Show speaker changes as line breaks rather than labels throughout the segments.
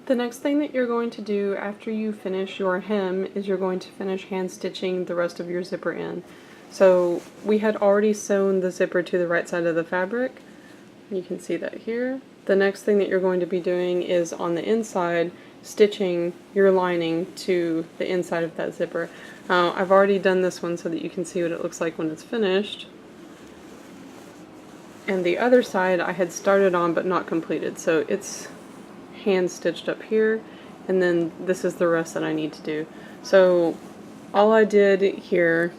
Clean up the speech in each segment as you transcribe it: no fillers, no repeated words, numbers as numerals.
The next thing that you're going to do after you finish your hem is you're going to finish hand stitching the rest of your zipper in. So we had already sewn the zipper to the right side of the fabric. You can see that here. The next thing that you're going to be doing is on the inside, stitching your lining to the inside of that zipper. I've already done this one so that you can see what it looks like when it's finished. And the other side I had started on but not completed, so it's hand stitched up here, and then this is the rest that I need to do. So all I did here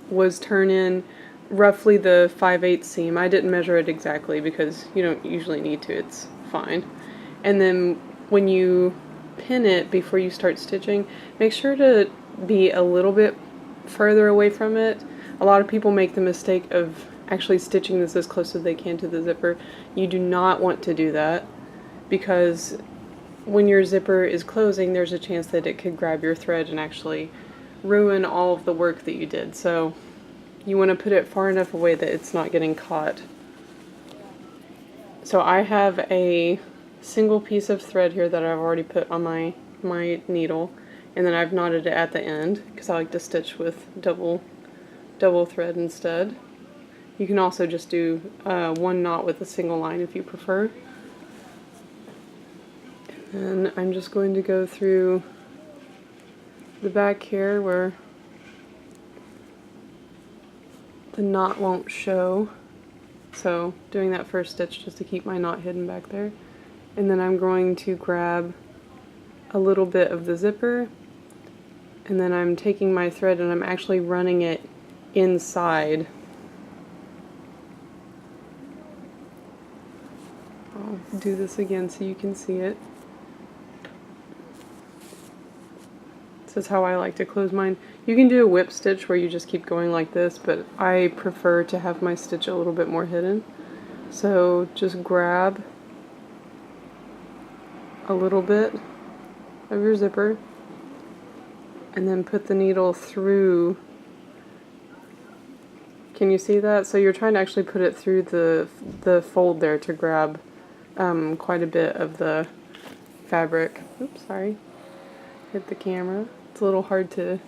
was turn in roughly the 5/8 seam. I didn't measure it exactly because you don't usually need to, it's fine. And then when you pin it before you start stitching, make sure to be a little bit further away from it. A lot of people make the mistake of actually stitching this as close as they can to the zipper. You do not want to do that, because when your zipper is closing, there's a chance that it could grab your thread and actually ruin all of the work that you did. So you want to put it far enough away that it's not getting caught. So I have a single piece of thread here that I've already put on my needle, and then I've knotted it at the end because I like to stitch with double thread instead. You can also just do one knot with a single line if you prefer. And I'm just going to go through the back here where the knot won't show. So doing that first stitch just to keep my knot hidden back there. And then I'm going to grab a little bit of the zipper, and then I'm taking my thread and I'm actually running it inside. I'll do this again so you can see it. This is how I like to close mine. You can do a whip stitch where you just keep going like this, but I prefer to have my stitch a little bit more hidden. So just grab a little bit of your zipper and then put the needle through. Can you see that? So you're trying to actually put it through the fold there to grab quite a bit of the fabric. Oops, sorry. Hit the camera. It's a little hard to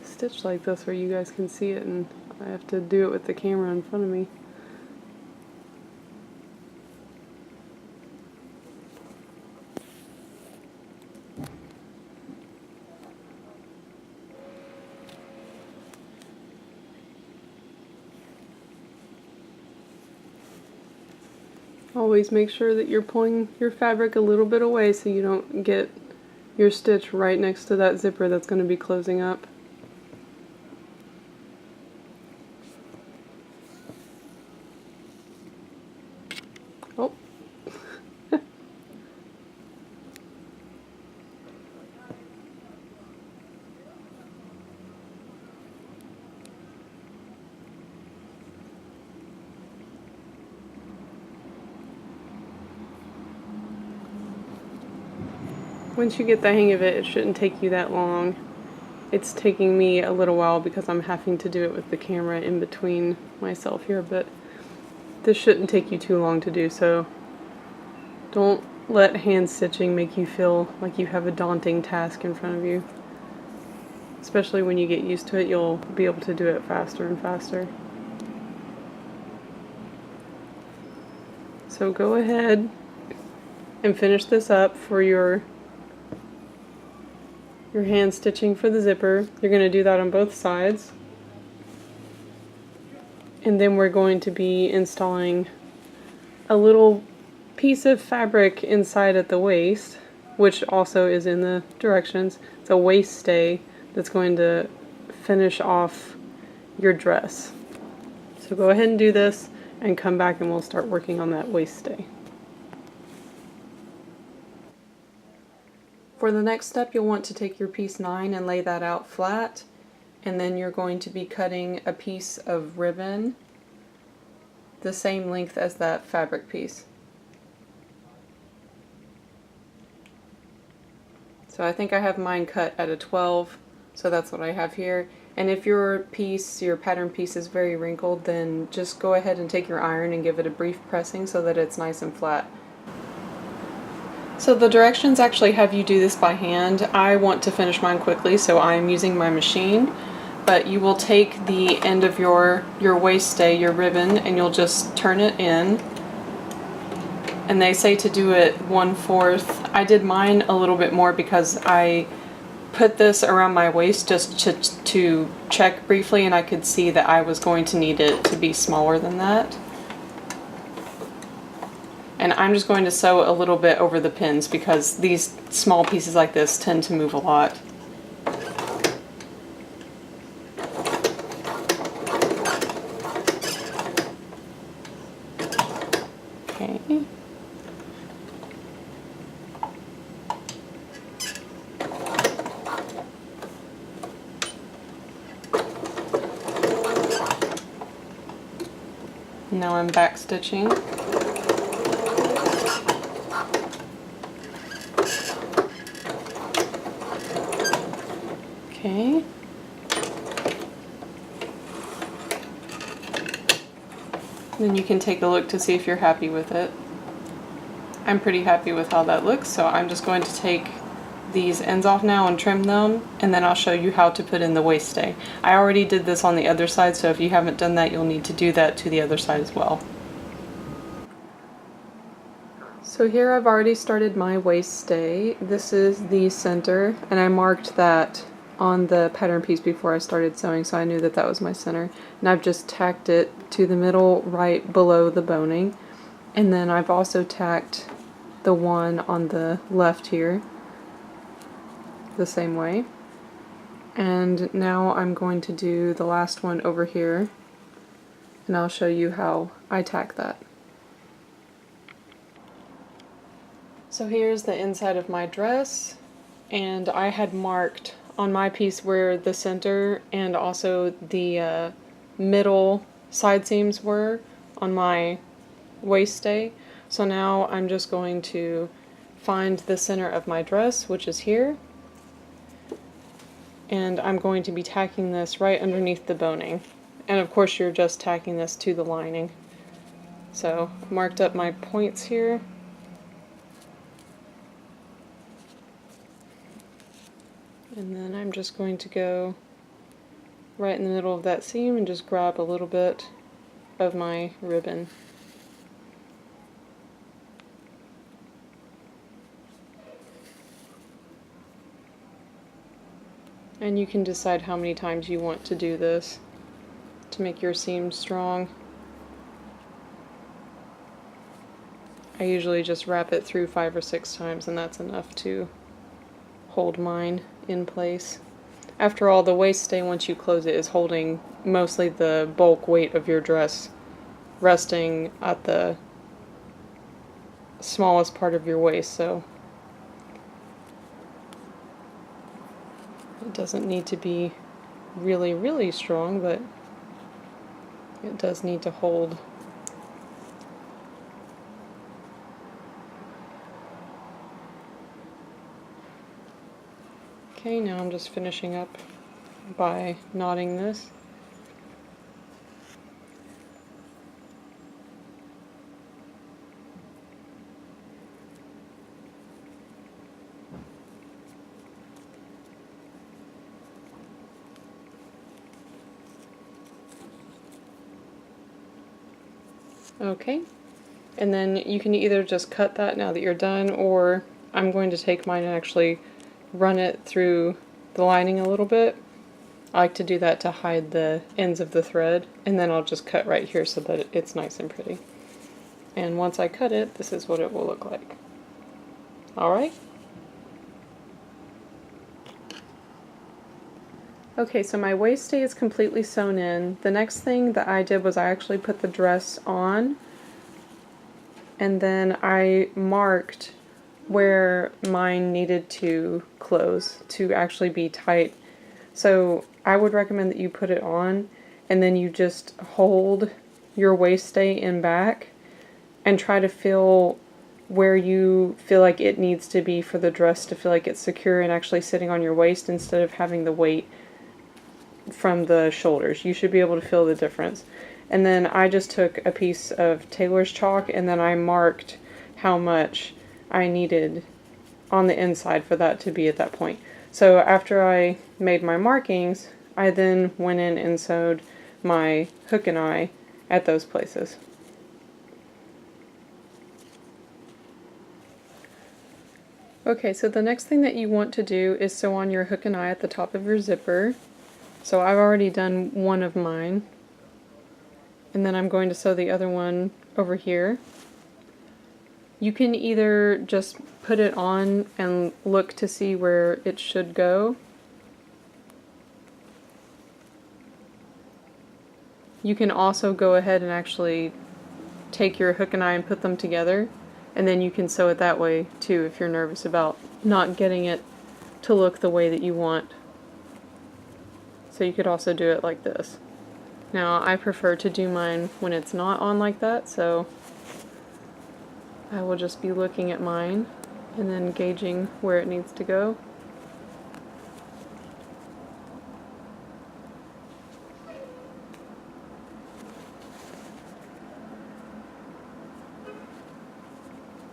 stitch like this where you guys can see it, and I have to do it with the camera in front of me. Always make sure that you're pulling your fabric a little bit away so you don't get your stitch right next to that zipper that's going to be closing up. Oh. Once you get the hang of it, it shouldn't take you that long. It's taking me a little while because I'm having to do it with the camera in between myself here, but this shouldn't take you too long to do, so don't let hand stitching make you feel like you have a daunting task in front of you. Especially when you get used to it, you'll be able to do it faster and faster. So go ahead and finish this up for your hand stitching for the zipper. You're going to do that on both sides. And then we're going to be installing a little piece of fabric inside at the waist, which also is in the directions. It's a waist stay that's going to finish off your dress. So go ahead and do this and come back and we'll start working on that waist stay. For the next step, you'll want to take your piece 9 and lay that out flat, and then you're going to be cutting a piece of ribbon the same length as that fabric piece. So I think I have mine cut at a 12, so that's what I have here. And if your piece, your pattern piece, is very wrinkled, then just go ahead and take your iron and give it a brief pressing so that it's nice and flat. So the directions actually have you do this by hand. I want to finish mine quickly, so I'm using my machine. But you will take the end of your waist stay, your ribbon, and you'll just turn it in. And they say to do it 1/4. I did mine a little bit more because I put this around my waist just to check briefly, and I could see that I was going to need it to be smaller than that. And I'm just going to sew a little bit over the pins because these small pieces like this tend to move a lot. Okay. Now I'm back stitching. Okay. Then you can take a look to see if you're happy with it. I'm pretty happy with how that looks, so I'm just going to take these ends off now and trim them, and then I'll show you how to put in the waist stay. I already did this on the other side, so if you haven't done that, you'll need to do that to the other side as well. So here I've already started my waist stay. This is the center, and I marked that on the pattern piece before I started sewing, so I knew that that was my center. And I've just tacked it to the middle right below the boning. And then I've also tacked the one on the left here the same way. And now I'm going to do the last one over here, and I'll show you how I tack that. So here's the inside of my dress, and I had marked on my piece where the center and also the middle side seams were on my waist stay. So now I'm just going to find the center of my dress, which is here, and I'm going to be tacking this right underneath the boning. And of course you're just tacking this to the lining. So I marked up my points here. And then I'm just going to go right in the middle of that seam and just grab a little bit of my ribbon. And you can decide how many times you want to do this to make your seam strong. I usually just wrap it through 5 or 6 times, and that's enough to hold mine in place. After all, the waist stay, once you close it, is holding mostly the bulk weight of your dress, resting at the smallest part of your waist, so it doesn't need to be really, really strong, but it does need to hold. Okay, now I'm just finishing up by knotting this. Okay, and then you can either just cut that now that you're done, or I'm going to take mine and actually run it through the lining a little bit. I like to do that to hide the ends of the thread, and then I'll just cut right here so that it's nice and pretty. And once I cut it, this is what it will look like. Alright? Okay, so my waist stay is completely sewn in. The next thing that I did was I actually put the dress on, and then I marked where mine needed to close to actually be tight. So I would recommend that you put it on and then you just hold your waist stay in back and try to feel where you feel like it needs to be for the dress to feel like it's secure and actually sitting on your waist instead of having the weight from the shoulders. You should be able to feel the difference. And then I just took a piece of tailor's chalk and then I marked how much I needed on the inside for that to be at that point. So after I made my markings, I then went in and sewed my hook and eye at those places. Okay, so the next thing that you want to do is sew on your hook and eye at the top of your zipper. So I've already done one of mine, and then I'm going to sew the other one over here. You can either just put it on and look to see where it should go. You can also go ahead and actually take your hook and eye and put them together, and then you can sew it that way too if you're nervous about not getting it to look the way that you want. So you could also do it like this. Now I prefer to do mine when it's not on like that, so I will just be looking at mine and then gauging where it needs to go.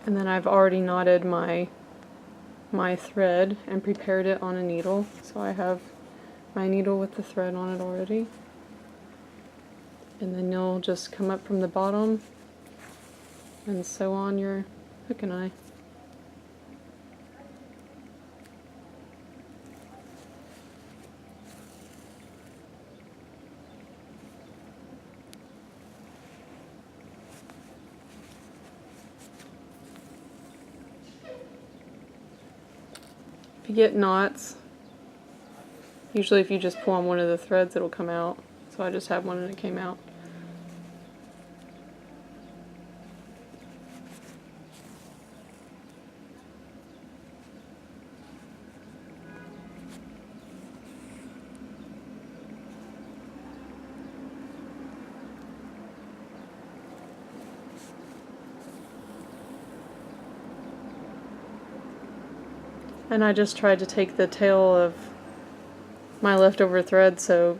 And then I've already knotted my thread and prepared it on a needle, so I have my needle with the thread on it already. And then you'll just come up from the bottom and sew on your hook and eye. If you get knots, usually if you just pull on one of the threads it'll come out. So I just have one and it came out. And I just tried to take the tail of my leftover thread, so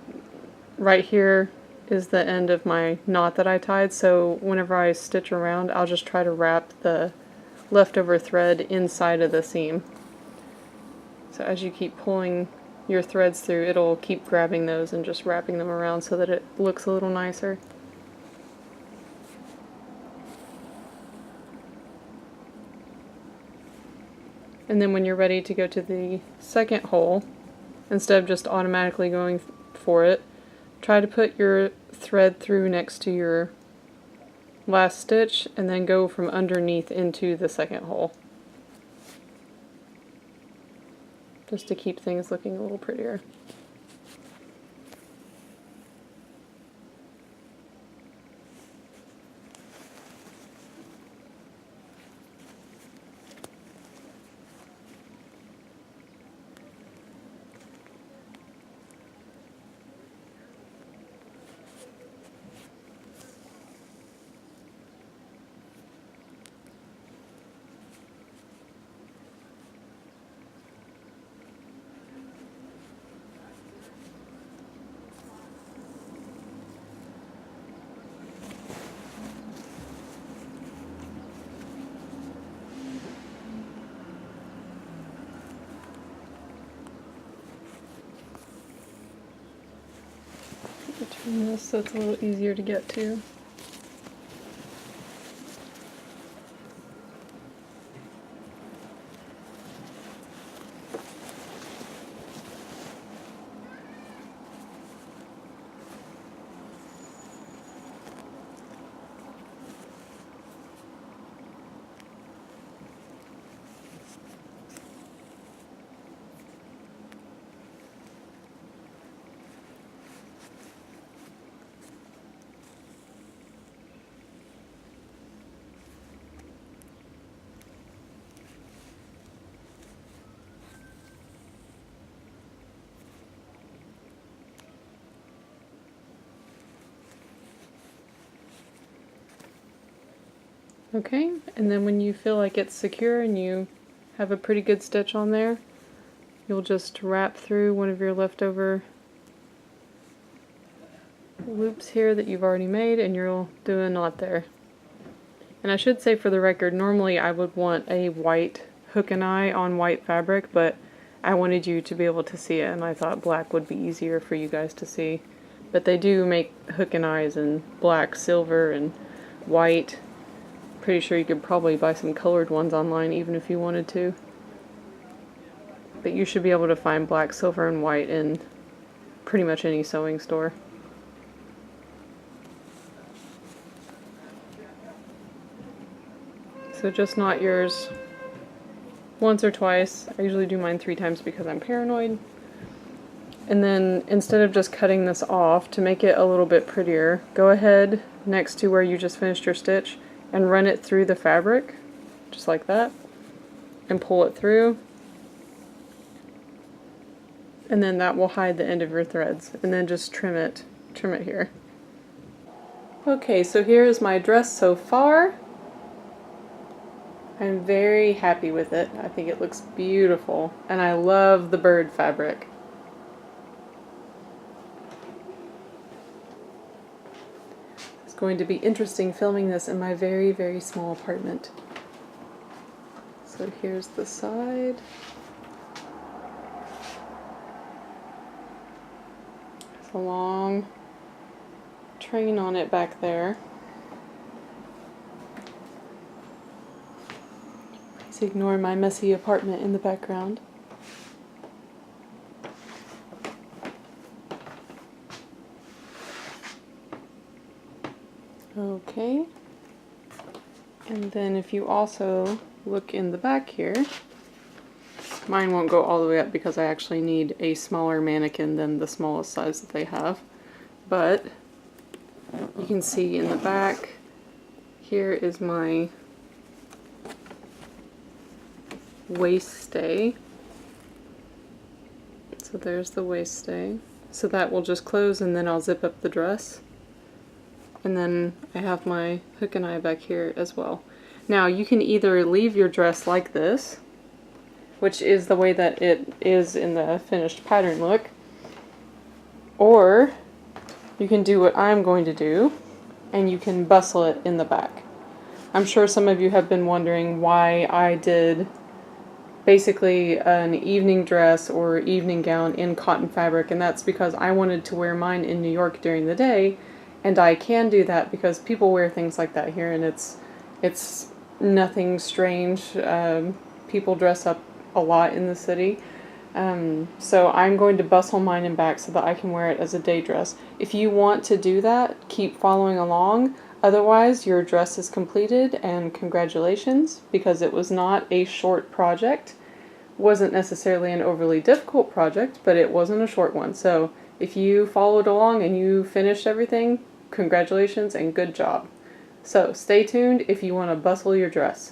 right here is the end of my knot that I tied, so whenever I stitch around I'll just try to wrap the leftover thread inside of the seam. So as you keep pulling your threads through, it'll keep grabbing those and just wrapping them around so that it looks a little nicer. And then when you're ready to go to the second hole, instead of just automatically going for it, try to put your thread through next to your last stitch and then go from underneath into the second hole, just to keep things looking a little prettier. Turn this so it's a little easier to get to. Okay, and then when you feel like it's secure and you have a pretty good stitch on there, you'll just wrap through one of your leftover loops here that you've already made, and you'll do a knot there. And I should say for the record, normally I would want a white hook and eye on white fabric, but I wanted you to be able to see it, and I thought black would be easier for you guys to see. But they do make hook and eyes in black, silver, and white. Pretty sure you could probably buy some colored ones online even if you wanted to. But you should be able to find black, silver, and white in pretty much any sewing store. So just knot yours once or twice. I usually do mine 3 times because I'm paranoid. And then instead of just cutting this off, to make it a little bit prettier, go ahead next to where you just finished your stitch and run it through the fabric, just like that, and pull it through. And then that will hide the end of your threads. And then just trim it here. Okay, so here is my dress so far. I'm very happy with it. I think it looks beautiful, and I love the bird fabric. It's going to be interesting filming this in my very, very small apartment. So here's the side. There's a long train on it back there. Ignore my messy apartment in the background. Okay, and then if you also look in the back here, mine won't go all the way up because I actually need a smaller mannequin than the smallest size that they have, but you can see in the back here is my waist stay. So there's the waist stay. So that will just close, and then I'll zip up the dress. And then I have my hook and eye back here as well. Now you can either leave your dress like this, which is the way that it is in the finished pattern look, or you can do what I'm going to do, and you can bustle it in the back. I'm sure some of you have been wondering why I did basically an evening dress or evening gown in cotton fabric, and that's because I wanted to wear mine in New York during the day, and I can do that because people wear things like that here, and it's nothing strange. People dress up a lot in the city, so I'm going to bustle mine in back so that I can wear it as a day dress. If you want to do that, keep following along. Otherwise, your dress is completed, and congratulations, because it was not a short project. Wasn't necessarily an overly difficult project, but it wasn't a short one. So if you followed along and you finished everything, congratulations and good job. So stay tuned if you want to bustle your dress.